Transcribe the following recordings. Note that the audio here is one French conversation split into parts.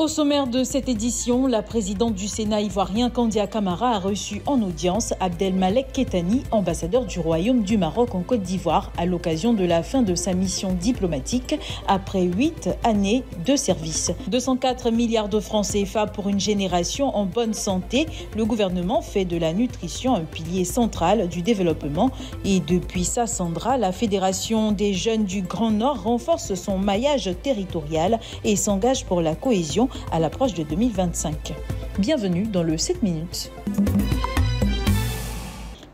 Au sommaire de cette édition, la présidente du Sénat ivoirien Kandia Camara a reçu en audience Abdelmalek Kettani, ambassadeur du Royaume du Maroc en Côte d'Ivoire, à l'occasion de la fin de sa mission diplomatique après 8 années de service. 204 milliards de francs CFA pour une génération en bonne santé. Le gouvernement fait de la nutrition un pilier central du développement. Et depuis Sassandra, la Fédération des jeunes du Grand Nord renforce son maillage territorial et s'engage pour la cohésion à l'approche de 2025. Bienvenue dans le 7 minutes.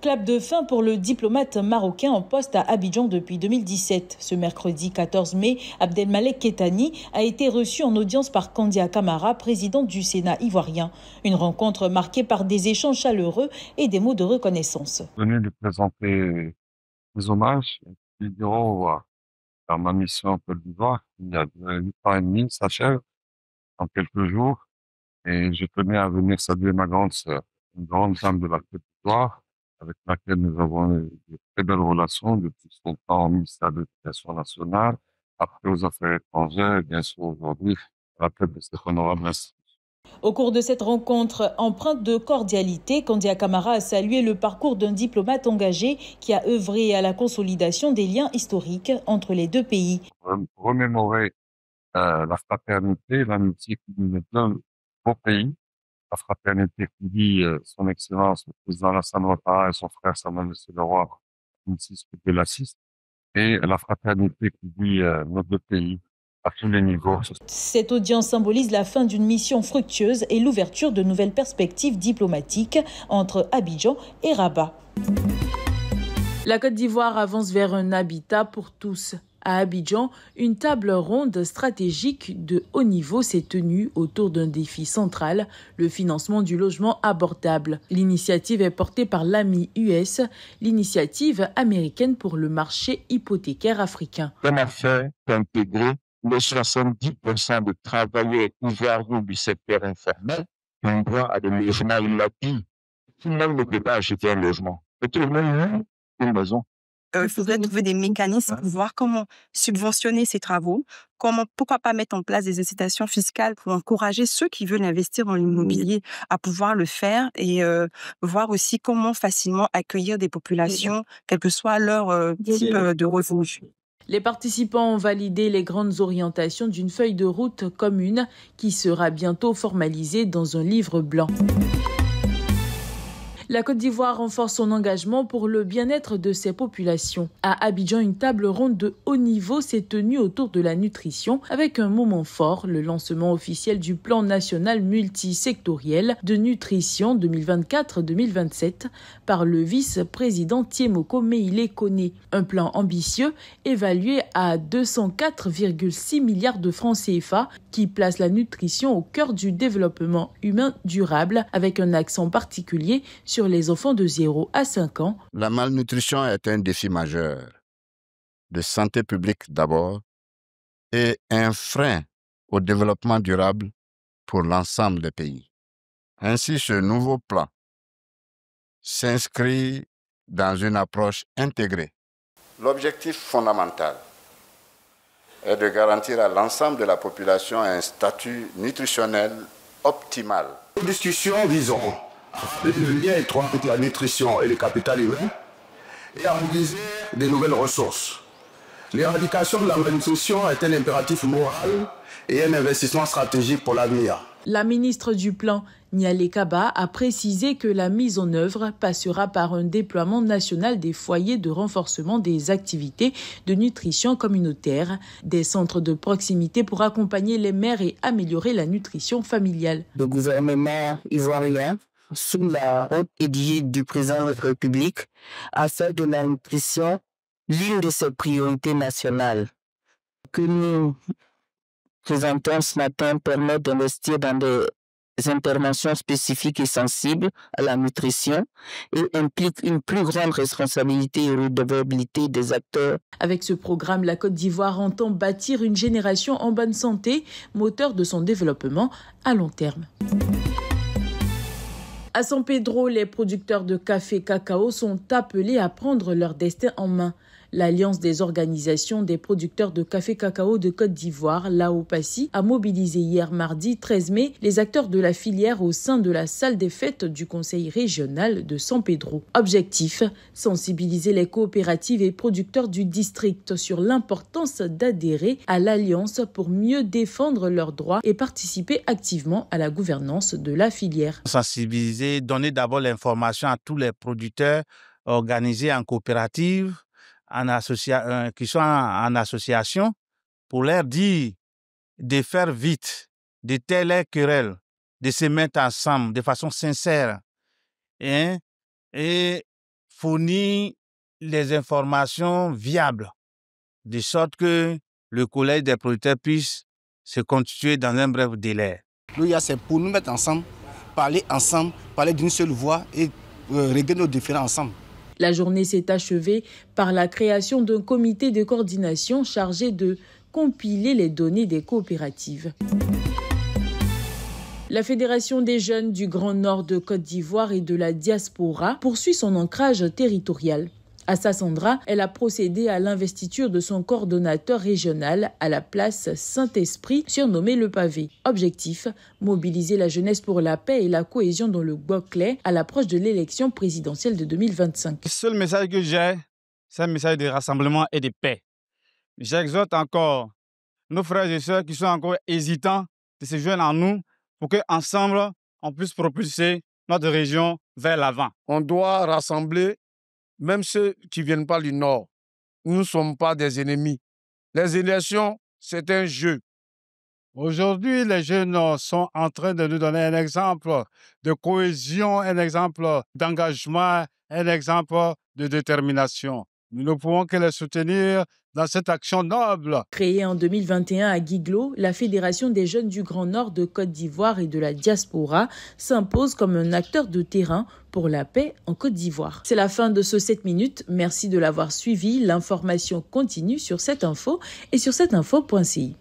Clap de fin pour le diplomate marocain en poste à Abidjan depuis 2017. Ce mercredi 14 mai, Abdelmalek Kettani a été reçu en audience par Kandia Camara, présidente du Sénat ivoirien. Une rencontre marquée par des échanges chaleureux et des mots de reconnaissance. Venu lui présenter des hommages, lui dire au revoir. Dans ma mission en Côte d'Ivoire, il y a 8 ans et demi, s'achève en quelques jours, et je tenais à venir saluer ma grande sœur, une grande dame de la Côte d'Ivoire, avec laquelle nous avons eu de très belles relations depuis son temps au ministère de l'Éducation nationale, après aux Affaires étrangères, et bien sûr aujourd'hui à la tête de cette honorable institution. Au cours de cette rencontre empreinte de cordialité, Kandia Camara a salué le parcours d'un diplomate engagé qui a œuvré à la consolidation des liens historiques entre les deux pays. Remémorer la fraternité, l'amitié qui nous donne au pays, la fraternité qui lie son Excellence, le président Alassane Ouattara et son frère Samuel Leroy, de l'Assist, et la fraternité qui lie nos deux pays à tous les niveaux. Cette audience symbolise la fin d'une mission fructueuse et l'ouverture de nouvelles perspectives diplomatiques entre Abidjan et Rabat. La Côte d'Ivoire avance vers un habitat pour tous. À Abidjan, une table ronde stratégique de haut niveau s'est tenue autour d'un défi central, le financement du logement abordable. L'initiative est portée par l'AMI-US, l'initiative américaine pour le marché hypothécaire africain. On a fait intégrer les 70% de travailleurs ivoiriens du secteur informel qui ont droit à des logements. Il l'a dit, tout le monde ne peut pas acheter un logement. Et tout le monde a une maison. Il faudrait trouver des mécanismes pour voir comment subventionner ces travaux, pourquoi pas mettre en place des incitations fiscales pour encourager ceux qui veulent investir dans l'immobilier à pouvoir le faire et voir aussi comment facilement accueillir des populations, quel que soit leur type de revenus. Les participants ont validé les grandes orientations d'une feuille de route commune qui sera bientôt formalisée dans un livre blanc. La Côte d'Ivoire renforce son engagement pour le bien-être de ses populations. À Abidjan, une table ronde de haut niveau s'est tenue autour de la nutrition avec un moment fort, le lancement officiel du plan national multisectoriel de nutrition 2024-2027 par le vice-président Thiemoko Meïlé Koné. Un plan ambitieux évalué à 204,6 milliards de francs CFA qui place la nutrition au cœur du développement humain durable avec un accent particulier sur les enfants de 0 à 5 ans. La malnutrition est un défi majeur de santé publique d'abord et un frein au développement durable pour l'ensemble des pays. Ainsi, ce nouveau plan s'inscrit dans une approche intégrée. L'objectif fondamental est de garantir à l'ensemble de la population un statut nutritionnel optimal. Nos discussions viseront le lien étroit entre la nutrition et le capital humain et à mobiliser de nouvelles ressources. L'éradication de la malnutrition est un impératif moral et un investissement stratégique pour l'avenir. La ministre du Plan, Nialé Kaba, a précisé que la mise en œuvre passera par un déploiement national des foyers de renforcement des activités de nutrition communautaire, des centres de proximité pour accompagner les mères et améliorer la nutrition familiale. Le gouvernement ivoirien, sous la haute égide du président de la République, a fait de la nutrition l'une de ses priorités nationales. Que nous présentons ce matin permet d'investir dans des interventions spécifiques et sensibles à la nutrition et implique une plus grande responsabilité et redevabilité des acteurs. Avec ce programme, la Côte d'Ivoire entend bâtir une génération en bonne santé, moteur de son développement à long terme. À San Pedro, les producteurs de café cacao sont appelés à prendre leur destin en main. L'Alliance des organisations des producteurs de café cacao de Côte d'Ivoire, l'AOPACI, a mobilisé hier mardi 13 mai les acteurs de la filière au sein de la salle des fêtes du Conseil régional de San Pedro. Objectif, sensibiliser les coopératives et producteurs du district sur l'importance d'adhérer à l'Alliance pour mieux défendre leurs droits et participer activement à la gouvernance de la filière. Sensibiliser, donner d'abord l'information à tous les producteurs organisés en coopérative, qui sont en association, pour leur dire de faire vite, de taire les querelles, de se mettre ensemble de façon sincère et fournir les informations viables, de sorte que le collège des producteurs puisse se constituer dans un bref délai. C'est pour nous mettre ensemble, parler d'une seule voix et régler nos différends ensemble. La journée s'est achevée par la création d'un comité de coordination chargé de compiler les données des coopératives. La Fédération des jeunes du Grand Nord de Côte d'Ivoire et de la diaspora poursuit son ancrage territorial. À Sassandra, elle a procédé à l'investiture de son coordonnateur régional à la place Saint-Esprit, surnommé Le Pavé. Objectif, mobiliser la jeunesse pour la paix et la cohésion dans le Boclé à l'approche de l'élection présidentielle de 2025. Le seul message que j'ai, c'est un message de rassemblement et de paix. J'exhorte encore nos frères et sœurs qui sont encore hésitants de se joindre à nous pour qu'ensemble, on puisse propulser notre région vers l'avant. On doit rassembler même ceux qui ne viennent pas du Nord. Nous ne sommes pas des ennemis. Les élections, c'est un jeu. Aujourd'hui, les jeunes sont en train de nous donner un exemple de cohésion, un exemple d'engagement, un exemple de détermination. Nous ne pouvons que les soutenir dans cette action noble. Créée en 2021 à Guiglo, la Fédération des jeunes du Grand Nord de Côte d'Ivoire et de la diaspora s'impose comme un acteur de terrain pour la paix en Côte d'Ivoire. C'est la fin de ce 7 minutes. Merci de l'avoir suivi. L'information continue sur cette info et sur cetteinfo.ci.